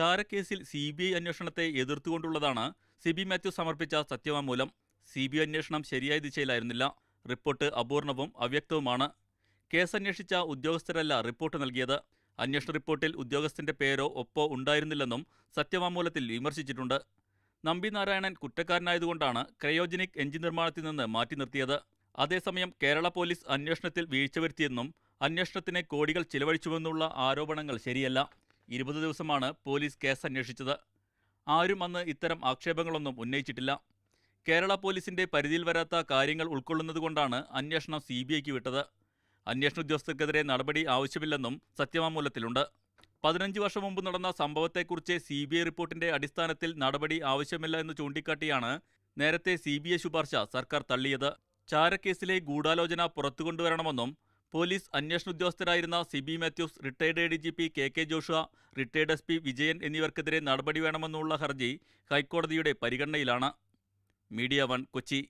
ചാരക്കേസിൽ CBI അന്വേഷണത്തെ എതിർത്തുകൊണ്ടുള്ളതാണ് സിബി മാത്യു സമർപ്പിച്ച സത്യവാങ്മൂലം. CBI അന്വേഷണം ശരിയായ ദിശയിലായിരുന്നില്ല. റിപ്പോർട്ട് അപൂർണവും അവ്യക്തവുമാണ്. കേസന്വേഷിച്ച ഉദ്യോഗസ്ഥരല്ല റിപ്പോർട്ട് നൽകിയത്. അന്വേഷണ റിപ്പോർട്ടിൽ ഉദ്യോഗസ്ഥന്റെ പേരോ ഒപ്പോ ഉണ്ടായിരുന്നില്ലെന്നും സത്യവാങ്മൂലത്തിൽ വിമർശിച്ചിട്ടുണ്ട്. നമ്പി നാരായണൻ കുറ്റക്കാരനായതുകൊണ്ടാണ് ക്രയോജനിക് എഞ്ചിൻ നിർമ്മാണത്തിൽ നിന്ന് മാറ്റി നിർത്തിയത്. അതേസമയം കേരള പോലീസ് അന്വേഷണത്തിൽ വീഴ്ച വരുത്തിയെന്നും അന്വേഷണത്തിന് കോടികൾ ചിലവഴിച്ചുവെന്നുള്ള ആരോപണങ്ങൾ ശരിയല്ല. 20 ദിവസമാണ് പോലീസ് കേസ് അന്വേഷിച്ചത്. ആരും അന്ന് ഇത്തരം ആക്ഷേപങ്ങളൊന്നും ഉന്നയിച്ചിട്ടില്ല. കേരള പോലീസിന്റെ പരിധിയിൽ വരാത്ത കാര്യങ്ങൾ ഉൾക്കൊള്ളുന്നതുകൊണ്ടാണ് അന്വേഷണം CBIക്ക് വിട്ടത്. അന്വേഷണ ഉദ്യോഗസ്ഥർക്കെതിരെ നടപടി ആവശ്യമില്ലെന്നും സത്യവാങ്മൂലത്തിലുണ്ട്. 15 വർഷം മുമ്പ് നടന്ന സംഭവത്തെക്കുറിച്ച് CBI റിപ്പോർട്ടിന്റെ അടിസ്ഥാനത്തിൽ നടപടി ആവശ്യമില്ല എന്ന് ചൂണ്ടിക്കാട്ടിയാണ് നേരത്തെ CBI ശുപാർശ സർക്കാർ തള്ളിയത്. ചാരക്കേസിലെ ഗൂഢാലോചന പുറത്തുകൊണ്ടുവരണമെന്നും പോലീസ് അന്വേഷണ ഉദ്യോഗസ്ഥരായിരുന്ന Sibi Mathews, retired ADGP KK Joshua, retired SP Vijayan എന്നിവർക്കെതിരെ നടപടി വേണമെന്നുള്ള ഹർജി ഹൈക്കോടതിയുടെ പരിഗണനയിലാണ്. മീഡിയ 1 കൊച്ചി.